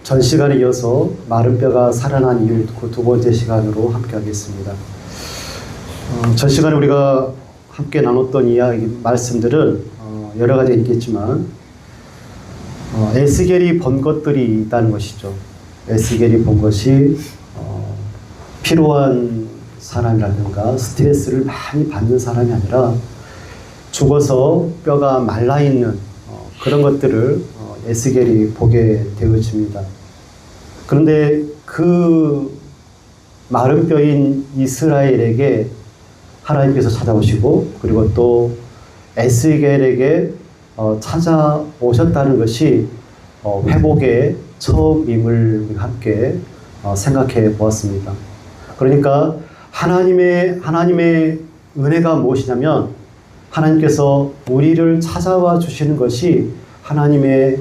전 시간에 이어서 마른 뼈가 살아난 이유 그 두 번째 시간으로 함께 하겠습니다. 전 시간에 우리가 함께 나눴던 이야기, 말씀들은 여러 가지가 있겠지만 에스겔이 본 것들이 있다는 것이죠. 에스겔이 본 것이 피로한 사람이라든가 스트레스를 많이 받는 사람이 아니라 죽어서 뼈가 말라있는 그런 것들을 에스겔이 보게 되어집니다. 그런데 그 마른 뼈인 이스라엘에게 하나님께서 찾아오시고 그리고 또 에스겔에게 찾아오셨다는 것이 회복의 처음임을 함께 생각해 보았습니다. 그러니까 하나님의 은혜가 무엇이냐면 하나님께서 우리를 찾아와 주시는 것이 하나님의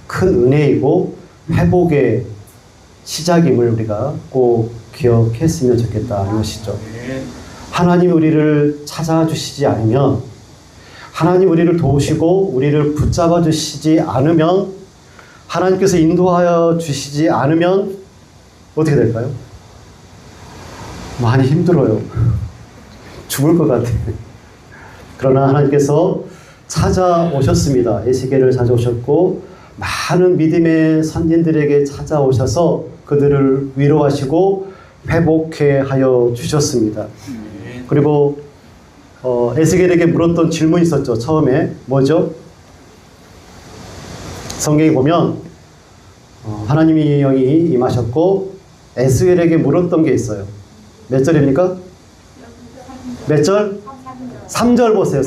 큰 은혜이고 회복의 시작임을 우리가 꼭 기억했으면 좋겠다는 것이죠. 하나님이 우리를 찾아와 주시지 않으면, 하나님 우리를 도우시고 우리를 붙잡아 주시지 않으면, 하나님께서 인도하여 주시지 않으면 어떻게 될까요? 많이 힘들어요. 죽을 것 같아요. 그러나 하나님께서 찾아오셨습니다. 에스겔을 찾아오셨고 많은 믿음의 선진들에게 찾아오셔서 그들을 위로하시고 회복해 하여 주셨습니다. 그리고 에스겔에게 물었던 질문이 있었죠. 처음에 뭐죠? 성경에 보면 하나님의 영이 임하셨고 에스겔에게 물었던 게 있어요. 몇 절입니까? 몇 절? 3절 보세요.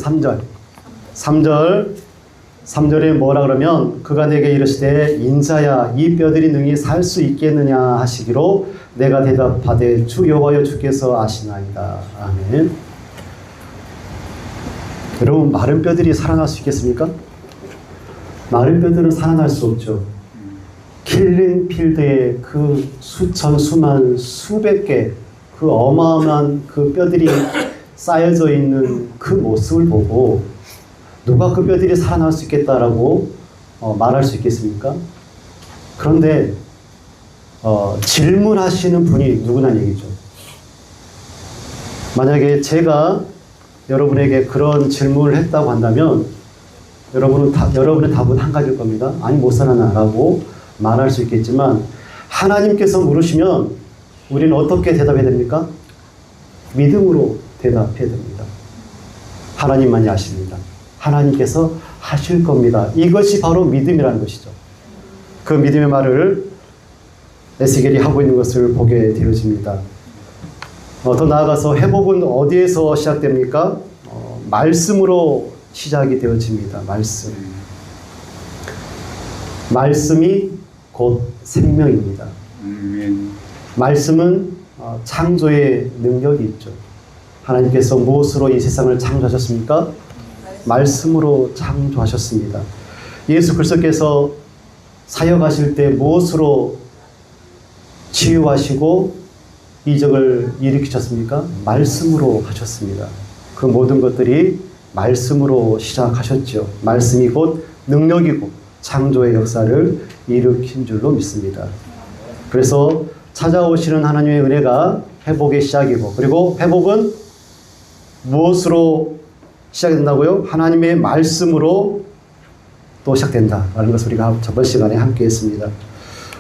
3절에 뭐라 그러면 그가 내게 이르시되 인자야 이 뼈들이 능히 살 수 있겠느냐 하시기로 내가 대답하되 주 여호와여 주께서 아시나이다. 아멘. 여러분, 마른 뼈들이 살아날 수 있겠습니까? 마른 뼈들은 살아날 수 없죠. 킬링 필드에 그 수천 수만 수백 개 그 어마어마한 그 뼈들이 쌓여져 있는 그 모습을 보고 누가 그 뼈들이 살아날 수 있겠다라고 말할 수 있겠습니까? 그런데 질문하시는 분이 누구나 얘기죠. 만약에 제가 여러분에게 그런 질문을 했다고 한다면 여러분의 답은 한 가지일 겁니다. 아니 못 살아나라고 말할 수 있겠지만 하나님께서 물으시면 우리는 어떻게 대답해야 됩니까? 믿음으로 대답해야 됩니다. 하나님만이 아십니다. 하나님께서 하실 겁니다. 이것이 바로 믿음이라는 것이죠. 그 믿음의 말을 에스겔이 하고 있는 것을 보게 되어집니다. 더 나아가서 회복은 어디에서 시작됩니까? 말씀으로 시작이 되어집니다. 말씀이 곧 생명입니다. 말씀은 창조의 능력이 있죠. 하나님께서 무엇으로 이 세상을 창조하셨습니까? 말씀으로 창조하셨습니다. 예수 그리스도께서 사역하실 때 무엇으로 치유하시고 이적을 일으키셨습니까? 말씀으로 하셨습니다. 그 모든 것들이 말씀으로 시작하셨죠. 말씀이 곧 능력이고 창조의 역사를 일으킨 줄로 믿습니다. 그래서 찾아오시는 하나님의 은혜가 회복의 시작이고, 그리고 회복은 무엇으로 시작이 된다고요? 하나님의 말씀으로 또 시작된다라는 것을 우리가 저번 시간에 함께 했습니다.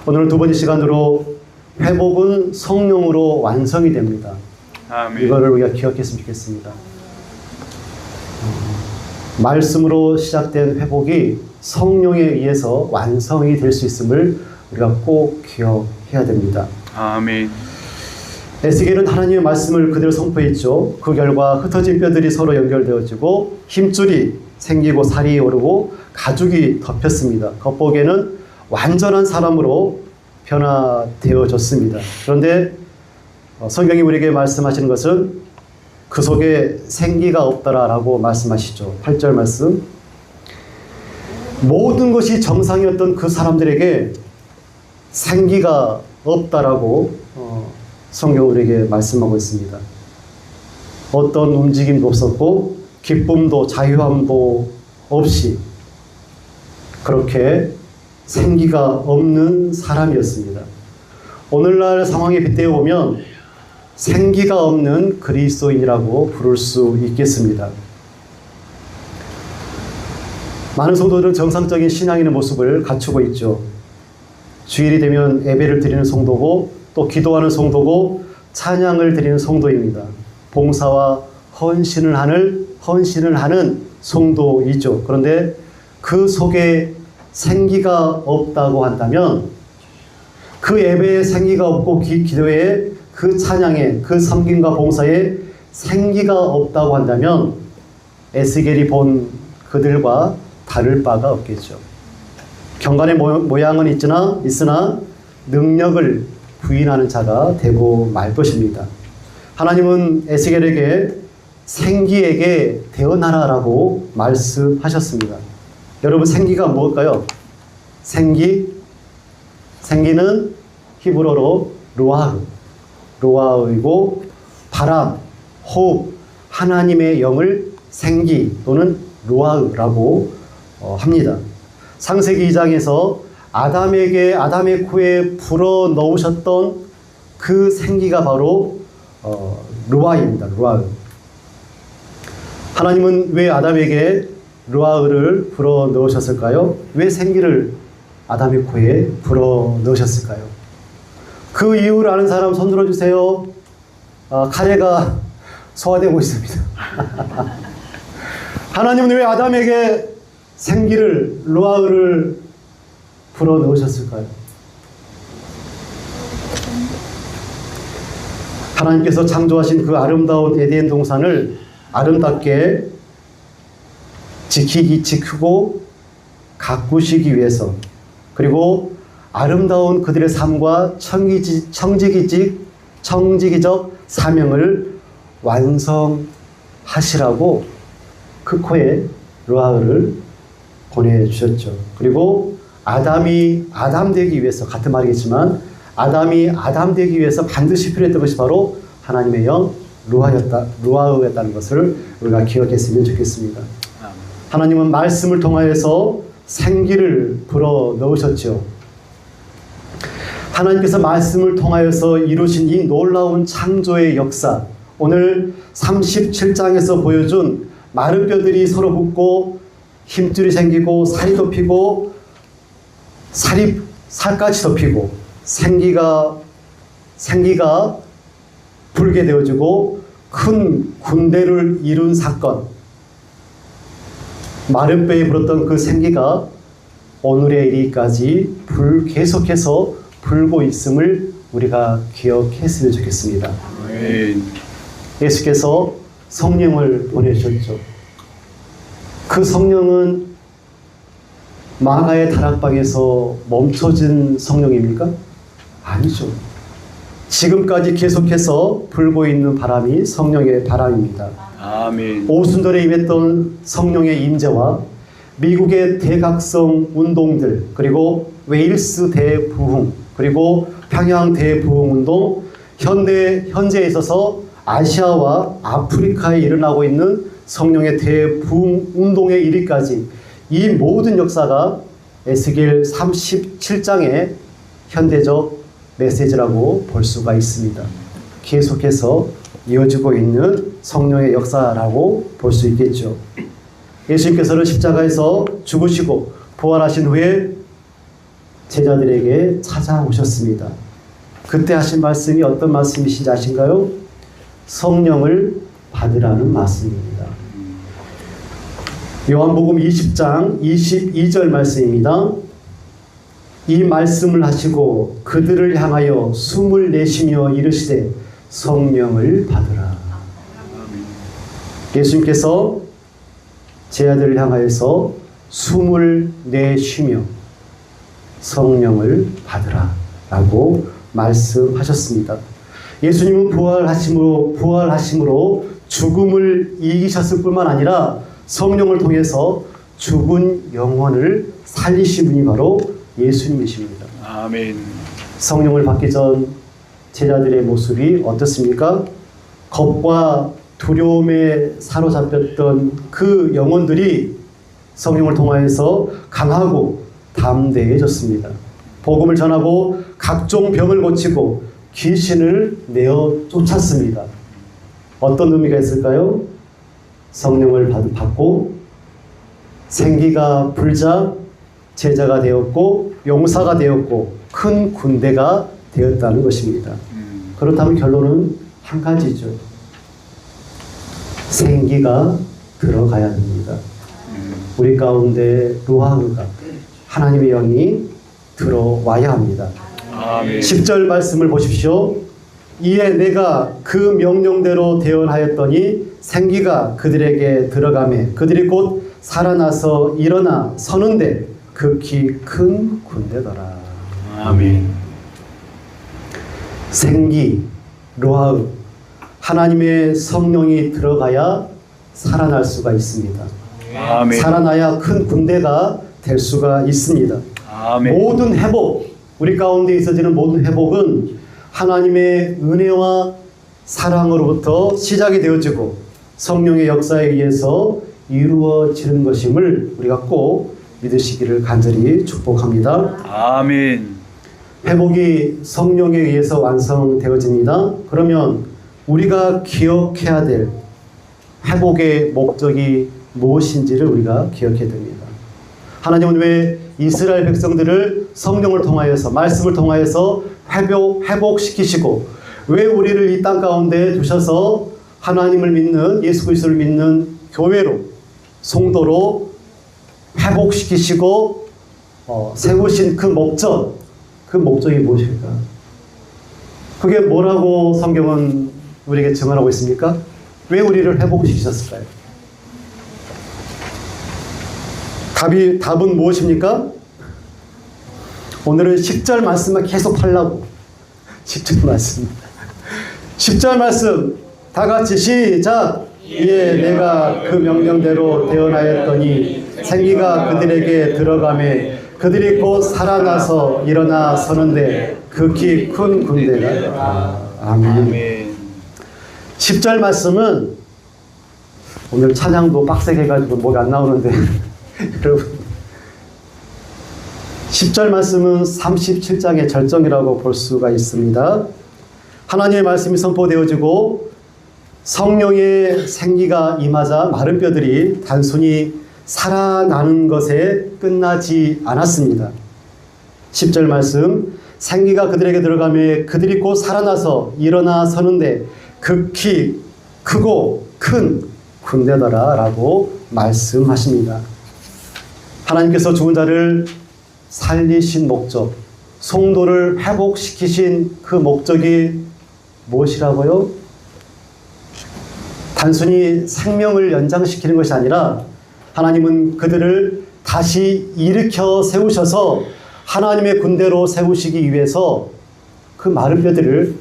오늘은 두 번째 시간으로 회복은 성령으로 완성이 됩니다. 아멘. 이거를 우리가 기억했으면 좋겠습니다. 말씀으로 시작된 회복이 성령에 의해서 완성이 될 수 있음을 우리가 꼭 기억해야 됩니다. 아멘. 에스겔은 하나님의 말씀을 그대로 선포했죠. 그 결과 흩어진 뼈들이 서로 연결되어지고 힘줄이 생기고 살이 오르고 가죽이 덮였습니다. 겉보기에는 완전한 사람으로 변화되어졌습니다. 그런데 성경이 우리에게 말씀하시는 것은 그 속에 생기가 없더라라고 말씀하시죠. 8절 말씀. 모든 것이 정상이었던 그 사람들에게 생기가 없다라고 성경 우리에게 말씀하고 있습니다. 어떤 움직임도 없었고 기쁨도 자유함도 없이 그렇게 생기가 없는 사람이었습니다. 오늘날 상황에 빗대어 보면 생기가 없는 그리스도인이라고 부를 수 있겠습니다. 많은 성도들은 정상적인 신앙인의 모습을 갖추고 있죠. 주일이 되면 예배를 드리는 성도고 또 기도하는 성도고 찬양을 드리는 성도입니다. 봉사와 헌신을 하는 성도이죠. 그런데 그 속에 생기가 없다고 한다면, 그 예배에 생기가 없고 기도에, 그 찬양에, 그 섬김과 봉사에 생기가 없다고 한다면 에스겔이 본 그들과 다를 바가 없겠죠. 경관의 모양은 있으나 능력을 부인하는 자가 되고 말 것입니다. 하나님은 에스겔에게 생기에게 대언하라라고 말씀하셨습니다. 여러분, 생기가 뭘까요? 생기는 히브리어로 루아흐이고 바람, 호흡, 하나님의 영을 생기 또는 루아흐라고 합니다. 창세기 2장에서 아담의 코에 불어 넣으셨던 그 생기가 바로 루아흐입니다. 루아흐. 하나님은 왜 아담에게 루아흐를 불어 넣으셨을까요? 왜 생기를 아담의 코에 불어 넣으셨을까요? 그 이유를 아는 사람 손 들어주세요. 카레가 소화되고 있습니다. 하나님은 왜 아담에게 생기를, 루아흐를 불어 넣으셨을까요? 하나님께서 창조하신 그 아름다운 에덴 동산을 아름답게 지키고 가꾸시기 위해서, 그리고 아름다운 그들의 삶과 청지기적 사명을 완성하시라고 그 코에 루아흐를 보내주셨죠. 그리고 아담이 아담 되기 위해서, 같은 말이겠지만 아담이 아담 되기 위해서 반드시 필요했던 것이 바로 하나님의 영 루아흐였다는 것을 우리가 기억했으면 좋겠습니다. 하나님은 말씀을 통하여서 생기를 불어 넣으셨죠. 하나님께서 말씀을 통하여서 이루신 이 놀라운 창조의 역사, 오늘 37장에서 보여준 마른 뼈들이 서로 붙고 힘줄이 생기고 살이 덮이고 살까지 덮이고 생기가 불게 되어지고 큰 군대를 이룬 사건, 마른 뼈에 불었던 그 생기가 오늘에 이르기까지 계속해서 불고 있음을 우리가 기억했으면 좋겠습니다. 예수께서 성령을 보내주셨죠. 그 성령은 마가의 다락방에서 멈춰진 성령입니까? 아니죠. 지금까지 계속해서 불고 있는 바람이 성령의 바람입니다. 아멘. 오순절에 임했던 성령의 임재와 미국의 대각성 운동들, 그리고 웨일스 대부흥, 그리고 평양 대부흥 운동, 현재에 있어서 아시아와 아프리카에 일어나고 있는 성령의 대부흥 운동에 이르기까지 이 모든 역사가 에스겔 37장의 현대적 메시지라고 볼 수가 있습니다. 계속해서 이어지고 있는 성령의 역사라고 볼 수 있겠죠. 예수님께서는 십자가에서 죽으시고 부활하신 후에 제자들에게 찾아오셨습니다. 그때 하신 말씀이 어떤 말씀이신지 아신가요? 성령을 받으라는 말씀입니다. 요한복음 20장 22절 말씀입니다. 이 말씀을 하시고 그들을 향하여 숨을 내쉬며 이르시되 성령을 받으라. 예수님께서 제자들을 향하여서 숨을 내쉬며 성령을 받으라 라고 말씀하셨습니다. 예수님은 부활하심으로 죽음을 이기셨을 뿐만 아니라 성령을 통해서 죽은 영혼을 살리신 분이 바로 예수님이십니다. 아멘. 성령을 받기 전 제자들의 모습이 어떻습니까? 겁과 두려움에 사로잡혔던 그 영혼들이 성령을 통하여서 강하고 담대해졌습니다. 복음을 전하고 각종 병을 고치고 귀신을 내어 쫓았습니다. 어떤 의미가 있을까요? 성령을 받고 생기가 불자 제자가 되었고 용사가 되었고 큰 군대가 되었다는 것입니다. 그렇다면 결론은 한 가지죠. 생기가 들어가야 됩니다. 우리 가운데 루아흐가 하나님의 영이 들어와야 합니다. 아멘. 10절 말씀을 보십시오. 이에 내가 그 명령대로 대언하였더니 생기가 그들에게 들어가매 그들이 곧 살아나서 일어나 서는데 극히 큰 군대더라. 아멘. 생기, 루아흐, 하나님의 성령이 들어가야 살아날 수가 있습니다. 아멘. 살아나야 큰 군대가 될 수가 있습니다. 아멘. 모든 회복, 우리 가운데 있어지는 모든 회복은 하나님의 은혜와 사랑으로부터 시작이 되어지고 성령의 역사에 의해서 이루어지는 것임을 우리가 꼭 믿으시기를 간절히 축복합니다. 아멘. 회복이 성령에 의해서 완성되어집니다. 그러면 우리가 기억해야 될 회복의 목적이 무엇인지를 우리가 기억해야 됩니다. 하나님은 왜 이스라엘 백성들을 성령을 통하여서 말씀을 통하여서 회복시키시고 왜 우리를 이 땅 가운데 두셔서 하나님을 믿는 예수 그리스도를 믿는 교회로 성도로 회복시키시고 세우신 그 목적이 무엇일까? 그게 뭐라고 성경은 우리에게 증언하고 있습니까? 왜 우리를 회복시키셨을까요? 답은 무엇입니까? 오늘은 10절 말씀만 계속 하려고 10절 말씀 10절 말씀 다 같이 시작. 이에 내가 그 명령대로 대언하였더니 생기가 그들에게 들어가매 그들이 곧 살아나서 일어나 서는데 극히 큰 군대가. 아멘. 10절 말씀은 오늘 찬양도 빡세게 해가지고 뭐가 안 나오는데 여러분 10절 말씀은 37장의 절정이라고 볼 수가 있습니다. 하나님의 말씀이 선포되어지고 성령의 생기가 임하자 마른 뼈들이 단순히 살아나는 것에 끝나지 않았습니다. 10절 말씀 생기가 그들에게 들어가며 그들이 곧 살아나서 일어나 서는데 극히 크고 큰 군대더라 라고 말씀하십니다. 하나님께서 죽은 자를 살리신 목적, 성도를 회복시키신 그 목적이 무엇이라고요? 단순히 생명을 연장시키는 것이 아니라 하나님은 그들을 다시 일으켜 세우셔서 하나님의 군대로 세우시기 위해서 그 마른 뼈들을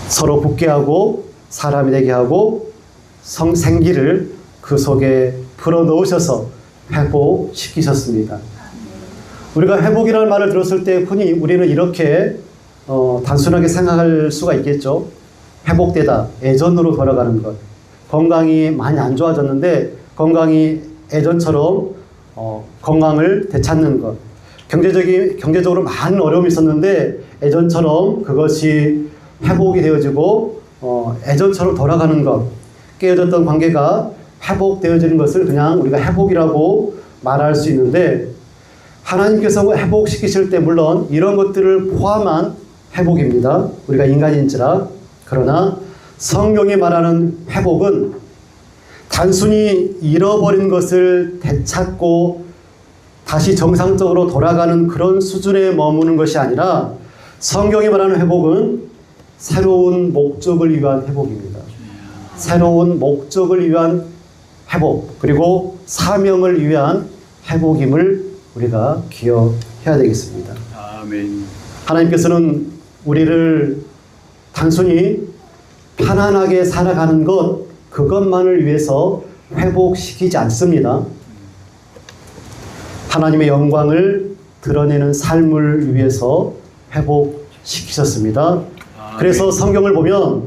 서로 붙게 하고 사람이 되게 하고 생기를 그 속에 불어넣으셔서 회복시키셨습니다. 우리가 회복이라는 말을 들었을 때 흔히 우리는 이렇게 단순하게 생각할 수가 있겠죠. 회복되다, 예전으로 돌아가는 것. 건강이 많이 안 좋아졌는데 건강이 예전처럼 건강을 되찾는 것. 경제적으로 많은 어려움이 있었는데 예전처럼 그것이 회복이 되어지고 예전처럼 돌아가는 것. 깨어졌던 관계가 회복되어지는 것을 그냥 우리가 회복이라고 말할 수 있는데 하나님께서 회복시키실 때 물론 이런 것들을 포함한 회복입니다. 우리가 인간인지라. 그러나 성경이 말하는 회복은 단순히 잃어버린 것을 되찾고 다시 정상적으로 돌아가는 그런 수준에 머무는 것이 아니라 성경이 말하는 회복은 새로운 목적을 위한 회복입니다. 새로운 목적을 위한 회복, 그리고 사명을 위한 회복임을 우리가 기억해야 되겠습니다. 아멘. 하나님께서는 우리를 단순히 편안하게 살아가는 것, 그것만을 위해서 회복시키지 않습니다. 하나님의 영광을 드러내는 삶을 위해서 회복시키셨습니다. 그래서 성경을 보면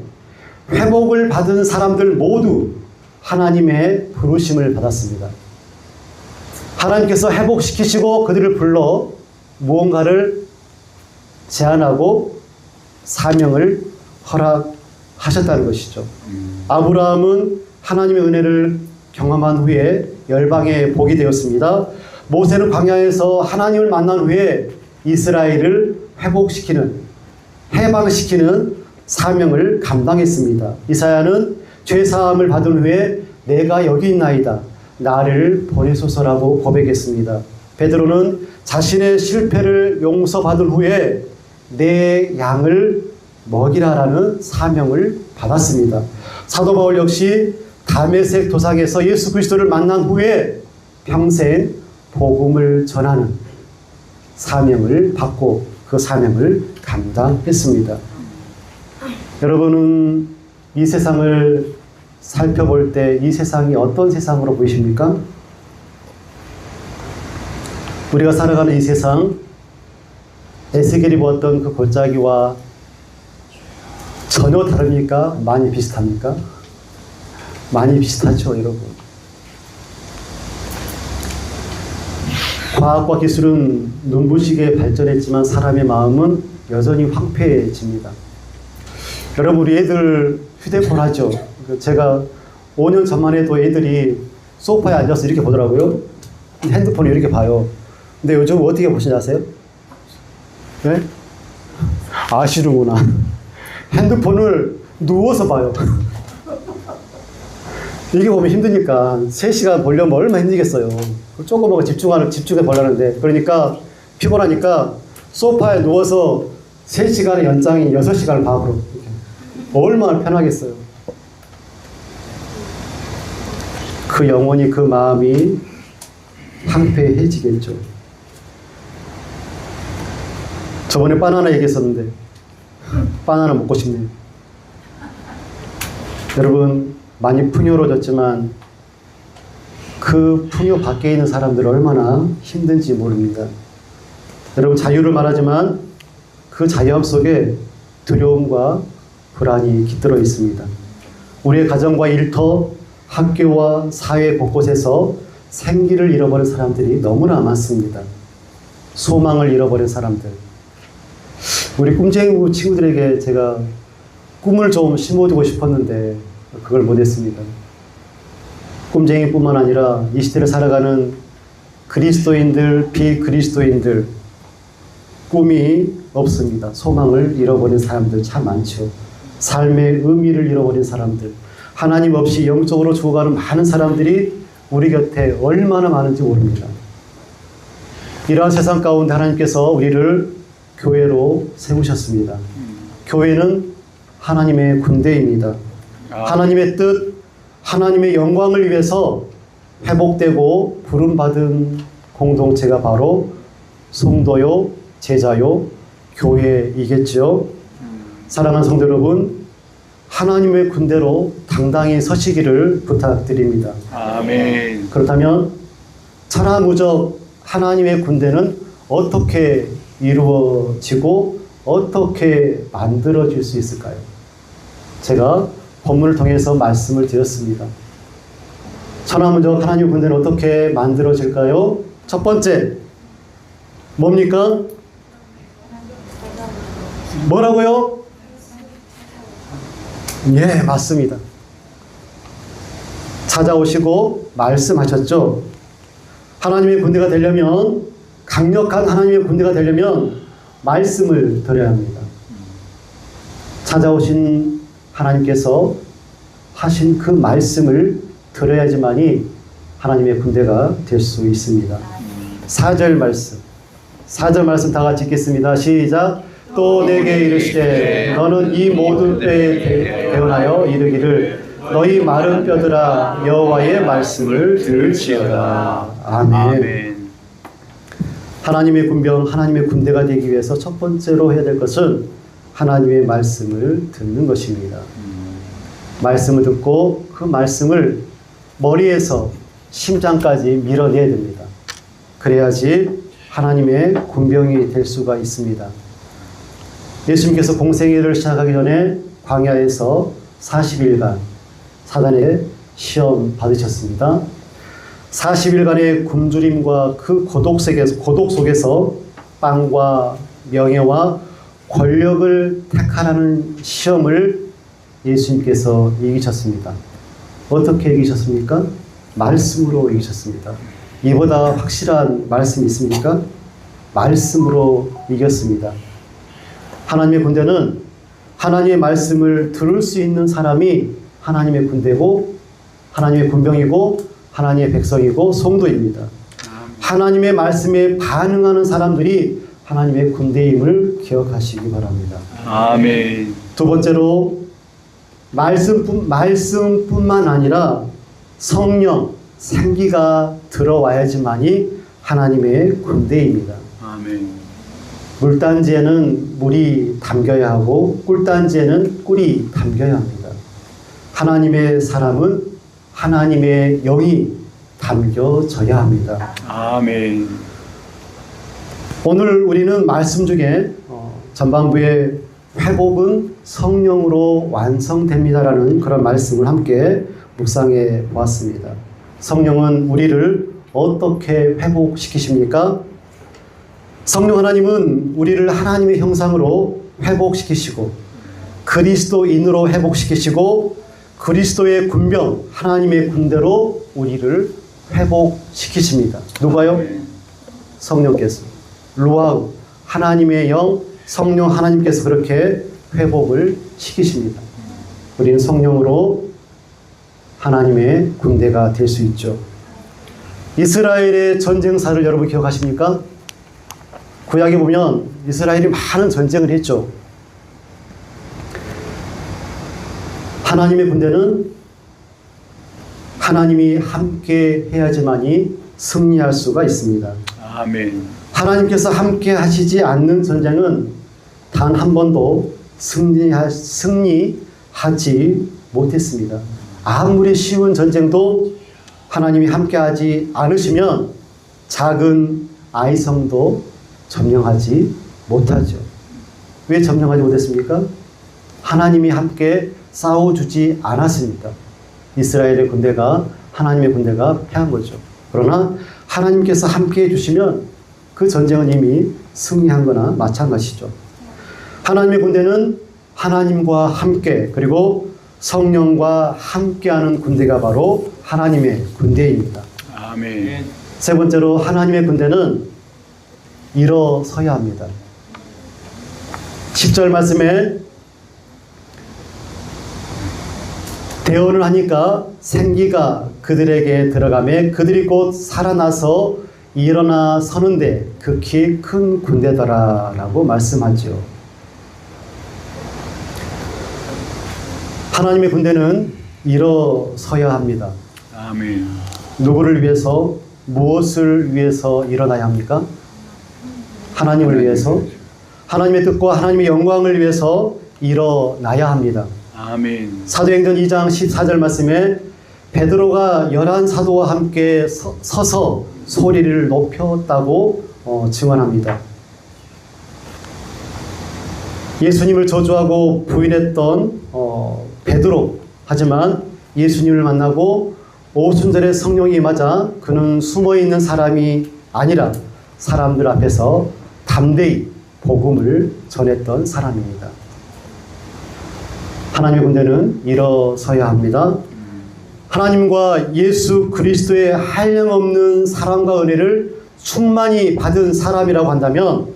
회복을 받은 사람들 모두 하나님의 부르심을 받았습니다. 하나님께서 회복시키시고 그들을 불러 무언가를 제안하고 사명을 허락하셨다는 것이죠. 아브라함은 하나님의 은혜를 경험한 후에 열방의 복이 되었습니다. 모세는 광야에서 하나님을 만난 후에 이스라엘을 회복시키는, 해방시키는 사명을 감당했습니다. 이사야는 죄사함을 받은 후에 내가 여기 있나이다, 나를 보내소서라고 고백했습니다. 베드로는 자신의 실패를 용서받은 후에 내 양을 먹이라라는 사명을 받았습니다. 사도 바울 역시 다메섹 도상에서 예수 그리스도를 만난 후에 평생 복음을 전하는 사명을 받고 그 사명을 감당했습니다. 여러분은 이 세상을 살펴볼 때 이 세상이 어떤 세상으로 보이십니까? 우리가 살아가는 이 세상, 에스겔이 보았던 그 골짜기와 전혀 다릅니까? 많이 비슷합니까? 많이 비슷하죠, 여러분. 과학과 기술은 눈부시게 발전했지만 사람의 마음은 여전히 황폐해집니다. 여러분, 우리 애들 휴대폰 하죠? 제가 5년 전만 해도 애들이 소파에 앉아서 이렇게 보더라고요. 핸드폰을 이렇게 봐요. 근데 요즘 어떻게 보시냐 아세요? 네? 아시는구나. 핸드폰을 누워서 봐요. 이게 보면 힘드니까 3시간 보려면 얼마나 힘들겠어요. 조그마한 거 집중해 보려는데, 그러니까 피곤하니까 소파에 누워서 3시간의 연장인 6시간을 봐버려. 얼마나 편하겠어요. 그 영혼이, 그 마음이 황폐해지겠죠. 저번에 바나나 얘기했었는데 바나나 먹고 싶네요. 여러분, 많이 풍요로워졌지만 그 풍요 밖에 있는 사람들 얼마나 힘든지 모릅니다. 여러분, 자유를 말하지만 그 자유함 속에 두려움과 불안이 깃들어 있습니다. 우리의 가정과 일터, 학교와 사회 곳곳에서 생기를 잃어버린 사람들이 너무나 많습니다. 소망을 잃어버린 사람들. 우리 꿈쟁이 친구들에게 제가 꿈을 좀 심어주고 싶었는데 그걸 못했습니다. 꿈쟁이뿐만 아니라 이 시대를 살아가는 그리스도인들, 비그리스도인들, 꿈이 없습니다. 소망을 잃어버린 사람들 참 많죠. 삶의 의미를 잃어버린 사람들, 하나님 없이 영적으로 죽어가는 많은 사람들이 우리 곁에 얼마나 많은지 모릅니다. 이러한 세상 가운데 하나님께서 우리를 교회로 세우셨습니다. 교회는 하나님의 군대입니다. 하나님의 뜻, 하나님의 영광을 위해서 회복되고 부름받은 공동체가 바로 성도요, 제자요, 교회이겠죠. 사랑하는 성도 여러분, 하나님의 군대로 당당히 서시기를 부탁드립니다. 아멘. 그렇다면 천하무적 하나님의 군대는 어떻게 이루어지고 어떻게 만들어질 수 있을까요? 제가 본문을 통해서 말씀을 드렸습니다. 천하무적 하나님의 군대는 어떻게 만들어질까요? 첫 번째, 뭡니까? 뭐라고요? 예, 맞습니다. 찾아오시고 말씀하셨죠. 하나님의 군대가 되려면, 강력한 하나님의 군대가 되려면 말씀을 들어야 합니다. 찾아오신 하나님께서 하신 그 말씀을 들어야지만이 하나님의 군대가 될 수 있습니다. 4절 말씀. 4절 말씀 다 같이 읽겠습니다. 시작. 또 내게 이르시되 너는 이 모든 때에 대언하여 이르기를 너희 마른 뼈들아 여호와의 말씀을 들을지어다. 아멘. 하나님의 군병, 하나님의 군대가 되기 위해서 첫 번째로 해야 될 것은 하나님의 말씀을 듣는 것입니다. 말씀을 듣고 그 말씀을 머리에서 심장까지 밀어내야 됩니다. 그래야지 하나님의 군병이 될 수가 있습니다. 예수님께서 공생애를 시작하기 전에 광야에서 40일간 사단의 시험 받으셨습니다. 40일간의 굶주림과 그 고독 속에서 빵과 명예와 권력을 택하라는 시험을 예수님께서 이기셨습니다. 어떻게 이기셨습니까? 말씀으로 이기셨습니다. 이보다 확실한 말씀이 있습니까? 말씀으로 이겼습니다. 하나님의 군대는 하나님의 말씀을 들을 수 있는 사람이 하나님의 군대고, 하나님의 군병이고, 하나님의 백성이고 성도입니다. 하나님의 말씀에 반응하는 사람들이 하나님의 군대임을 기억하시기 바랍니다. 아멘. 두 번째로 말씀뿐만 아니라 성령, 생기가 들어와야지만이 하나님의 군대입니다. 아멘. 물단지에는 물이 담겨야 하고 꿀단지에는 꿀이 담겨야 합니다. 하나님의 사람은 하나님의 영이 담겨져야 합니다. 아멘. 오늘 우리는 말씀 중에 전반부에 회복은 성령으로 완성됩니다라는 그런 말씀을 함께 묵상해 보았습니다. 성령은 우리를 어떻게 회복시키십니까? 성령 하나님은 우리를 하나님의 형상으로 회복시키시고 그리스도인으로 회복시키시고 그리스도의 군병, 하나님의 군대로 우리를 회복시키십니다. 누가요? 성령께서. 루아우, 하나님의 영, 성령 하나님께서 그렇게 회복을 시키십니다. 우리는 성령으로 하나님의 군대가 될 수 있죠. 이스라엘의 전쟁사를 여러분 기억하십니까? 구약에 보면 이스라엘이 많은 전쟁을 했죠. 하나님의 군대는 하나님이 함께 해야지만이 승리할 수가 있습니다. 아멘. 하나님께서 함께 하시지 않는 전쟁은 단 한 번도 승리하지 못했습니다. 아무리 쉬운 전쟁도 하나님이 함께 하지 않으시면 작은 아이성도 점령하지 못하죠. 왜 점령하지 못했습니까? 하나님이 함께 싸워주지 않았습니다. 이스라엘의 군대가, 하나님의 군대가 패한 거죠. 그러나 하나님께서 함께 해주시면 그 전쟁은 이미 승리한 거나 마찬가지죠. 하나님의 군대는 하나님과 함께, 그리고 성령과 함께하는 군대가 바로 하나님의 군대입니다. 아멘. 세 번째로 하나님의 군대는 일어서야 합니다. 10절 말씀에 대언을 하니까 생기가 그들에게 들어가매 그들이 곧 살아나서 일어나 서는데 극히 큰 군대더라라고 말씀하죠. 하나님의 군대는 일어서야 합니다. 아멘. 누구를 위해서, 무엇을 위해서 일어나야 합니까? 하나님을 위해서, 하나님의 뜻과 하나님의 영광을 위해서 일어나야 합니다. 아멘. 사도행전 2장 14절 말씀에 베드로가 11 사도와 함께 서서 소리를 높였다고 증언합니다. 예수님을 저주하고 부인했던 베드로, 하지만 예수님을 만나고 오순절에 성령이 임하자 그는 숨어있는 사람이 아니라 사람들 앞에서 담대히 복음을 전했던 사람입니다. 하나님의 군대는 일어서야 합니다. 하나님과 예수 그리스도의 한량없는 사랑과 은혜를 충만히 받은 사람이라고 한다면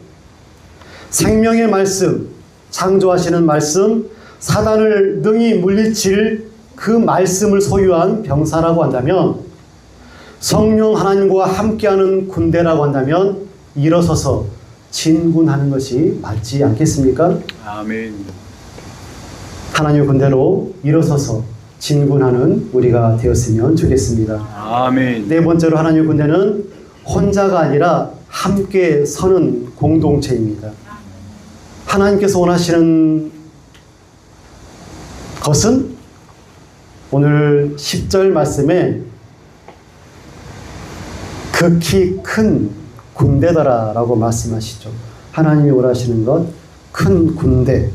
생명의 말씀, 창조하시는 말씀, 사단을 능히 물리칠 그 말씀을 소유한 병사라고 한다면 성령 하나님과 함께하는 군대라고 한다면 일어서서 진군하는 것이 맞지 않겠습니까? 아멘. 하나님의 군대로 일어서서 진군하는 우리가 되었으면 좋겠습니다. 아멘. 네 번째로 하나님의 군대는 혼자가 아니라 함께 서는 공동체입니다. 하나님께서 원하시는 것은 오늘 10절 말씀에 극히 큰 군대더라라고 말씀하시죠. 하나님이 원하시는 것 큰 군대.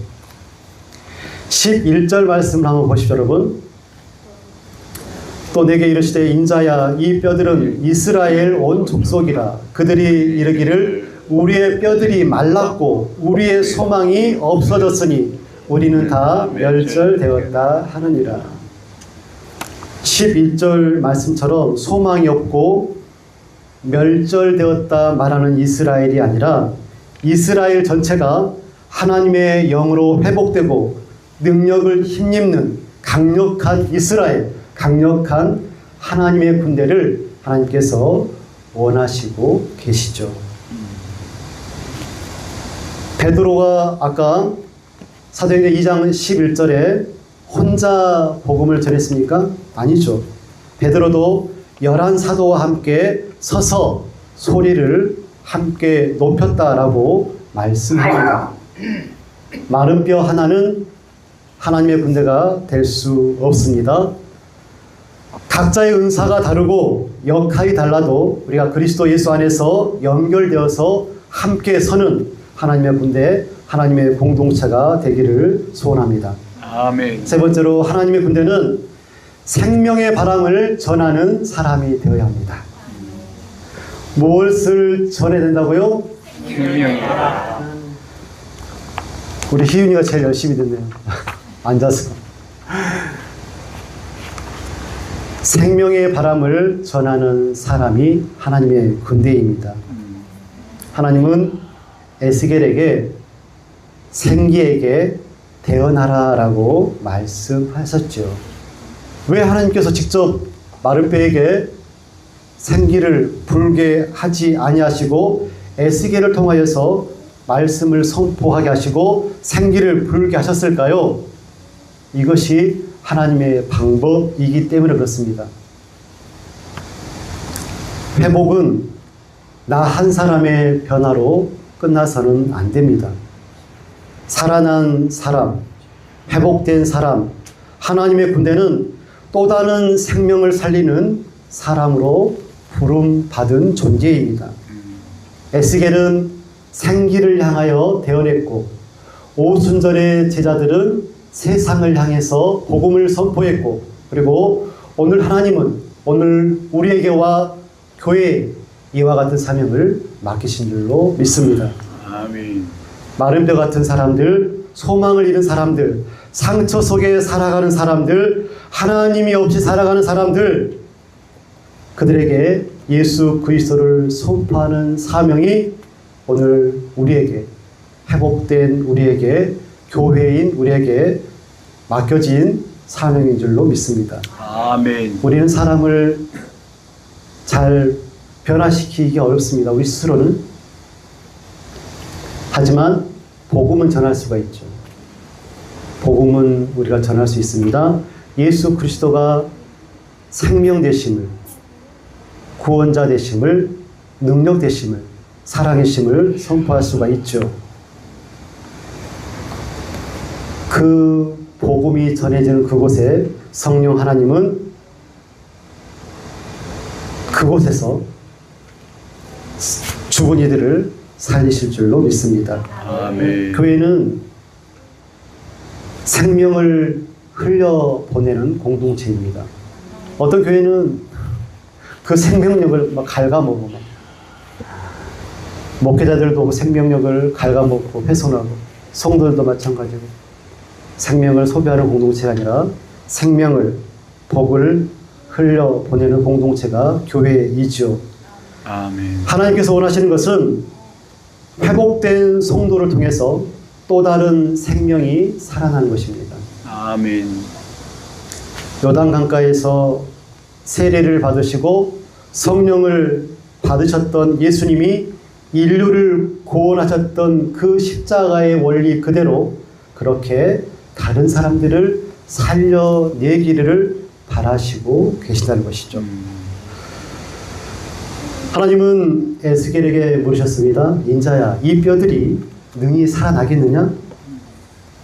11절 말씀을 한번 보십시오, 여러분. 또 내게 이르시되 인자야 이 뼈들은 이스라엘 온 족속이라. 그들이 이르기를 우리의 뼈들이 말랐고 우리의 소망이 없어졌으니 우리는 다 멸절되었다 하느니라. 11절 말씀처럼 소망이 없고 멸절되었다 말하는 이스라엘이 아니라 이스라엘 전체가 하나님의 영으로 회복되고 능력을 힘입는 강력한 이스라엘, 강력한 하나님의 군대를 하나님께서 원하시고 계시죠. 베드로가 아까 사도행전 2장 11절에 혼자 복음을 전했습니까? 아니죠. 베드로도 11사도와 함께 서서 소리를 함께 높였다라고 말씀합니다. 마른 뼈 하나는 하나님의 군대가 될 수 없습니다. 각자의 은사가 다르고 역할이 달라도 우리가 그리스도 예수 안에서 연결되어서 함께 서는 하나님의 군대, 하나님의 공동체가 되기를 소원합니다. 아멘. 세 번째로 하나님의 군대는 생명의 바람을 전하는 사람이 되어야 합니다. 무엇을 전해야 된다고요? 생명의 우리 희윤이가 제일 열심히 듣네요. 앉아서. 생명의 바람을 전하는 사람이 하나님의 군대입니다. 하나님은 에스겔에게 생기에게 대언하라라고 말씀하셨죠. 왜 하나님께서 직접 마른 뼈에게 생기를 불게 하지 아니하시고 에스겔을 통하여서 말씀을 선포하게 하시고 생기를 불게 하셨을까요? 이것이 하나님의 방법이기 때문에 그렇습니다. 회복은 나 한 사람의 변화로 끝나서는 안 됩니다. 살아난 사람, 회복된 사람, 하나님의 군대는 또 다른 생명을 살리는 사람으로 부름받은 존재입니다. 에스겔은 생기를 향하여 대언했고 오순절의 제자들은 세상을 향해서 복음을 선포했고 그리고 오늘 하나님은 오늘 우리에게와 교회에 이와 같은 사명을 맡기신 줄로 믿습니다. 아멘. 마른 뼈 같은 사람들, 소망을 잃은 사람들, 상처 속에 살아가는 사람들, 하나님이 없이 살아가는 사람들, 그들에게 예수 그리스도를 선포하는 사명이 오늘 우리에게, 회복된 우리에게, 교회인 우리에게 맡겨진 사명인 줄로 믿습니다. 아멘. 우리는 사람을 잘 변화시키기 어렵습니다. 우리 스스로는. 하지만 복음은 전할 수가 있죠. 복음은 우리가 전할 수 있습니다. 예수 그리스도가 생명 되심을, 구원자 되심을, 능력 되심을, 사랑이심을 선포할 수가 있죠. 그 복음이 전해지는 그곳에 성령 하나님은 그곳에서 죽은 이들을 살리실 줄로 믿습니다. 아멘. 교회는 생명을 흘려보내는 공동체입니다. 어떤 교회는 그 생명력을 막 갉아먹고, 목회자들도 그 생명력을 갉아먹고 훼손하고, 성도들도 마찬가지고, 생명을 소비하는 공동체가 아니라 생명을, 복을 흘려보내는 공동체가 교회이죠. 아멘. 하나님께서 원하시는 것은 회복된 성도를 통해서 또 다른 생명이 살아나는 것입니다. 아멘. 요단 강가에서 세례를 받으시고 성령을 받으셨던 예수님이 인류를 구원하셨던 그 십자가의 원리 그대로 그렇게 다른 사람들을 살려내기를 바라시고 계신다는 것이죠. 하나님은 에스겔에게 물으셨습니다. 인자야, 이 뼈들이 능히 살아나겠느냐?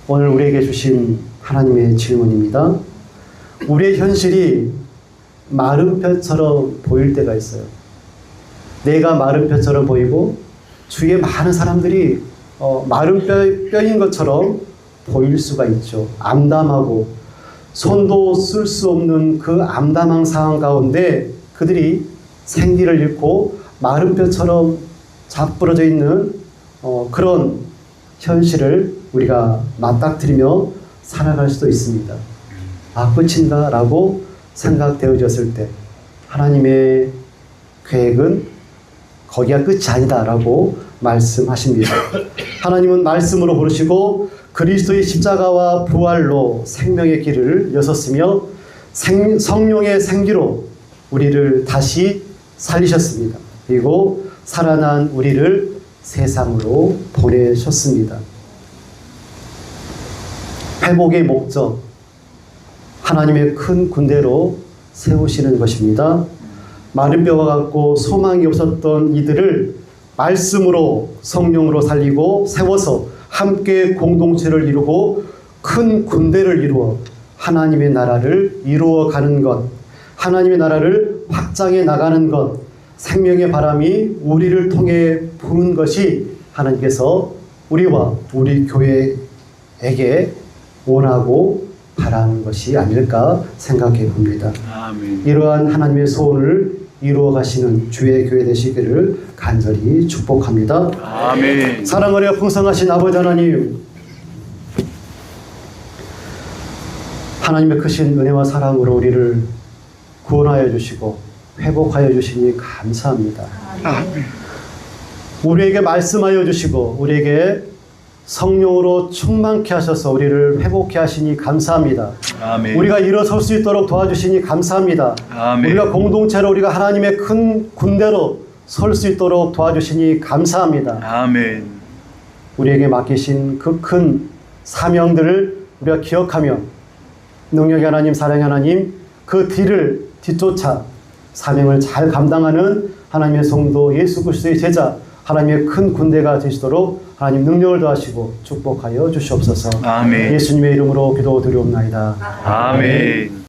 오늘 우리에게 주신 하나님의 질문입니다. 우리의 현실이 마른 뼈처럼 보일 때가 있어요. 내가 마른 뼈처럼 보이고 주위에 많은 사람들이 마른 뼈인 것처럼 보일 수가 있죠. 암담하고 손도 쓸 수 없는 그 암담한 상황 가운데 그들이 생기를 잃고 마른 뼈처럼 자부러져 있는 그런 현실을 우리가 맞닥뜨리며 살아갈 수도 있습니다. 아, 끝인가? 라고 생각되어졌을 때 하나님의 계획은 거기가 끝이 아니다 라고 말씀하십니다. 하나님은 말씀으로 부르시고 그리스도의 십자가와 부활로 생명의 길을 여섰으며 성령의 생기로 우리를 다시 살리셨습니다. 그리고 살아난 우리를 세상으로 보내셨습니다. 회복의 목적, 하나님의 큰 군대로 세우시는 것입니다. 마른 뼈와 같고 소망이 없었던 이들을 말씀으로 성령으로 살리고 세워서 함께 공동체를 이루고 큰 군대를 이루어 하나님의 나라를 이루어가는 것, 하나님의 나라를 확장해 나가는 것, 생명의 바람이 우리를 통해 부는 것이 하나님께서 우리와 우리 교회에게 원하고 바라는 것이 아닐까 생각해 봅니다. 아멘. 이러한 하나님의 소원을 이루어 가시는 주의 교회 되시기를 간절히 축복합니다. 아멘. 사랑하여 풍성하신 아버지 하나님, 하나님의 크신 은혜와 사랑으로 우리를 구원하여 주시고 회복하여 주시니 감사합니다. 아멘. 우리에게 말씀하여 주시고 우리에게 성령으로 충만케 하셔서 우리를 회복케 하시니 감사합니다. 아멘. 우리가 일어설 수 있도록 도와주시니 감사합니다. 아멘. 우리가 공동체로 우리가 하나님의 큰 군대로 설 수 있도록 도와주시니 감사합니다. 아멘. 우리에게 맡기신 그 큰 사명들을 우리가 기억하며 능력의 하나님, 사랑의 하나님, 그 뒤를 뒤쫓아 사명을 잘 감당하는 하나님의 성도 예수 그리스도의 제자, 하나님의 큰 군대가 되시도록 하나님 능력을 더하시고 축복하여 주시옵소서. 아멘. 예수님의 이름으로 기도드리옵나이다. 아멘.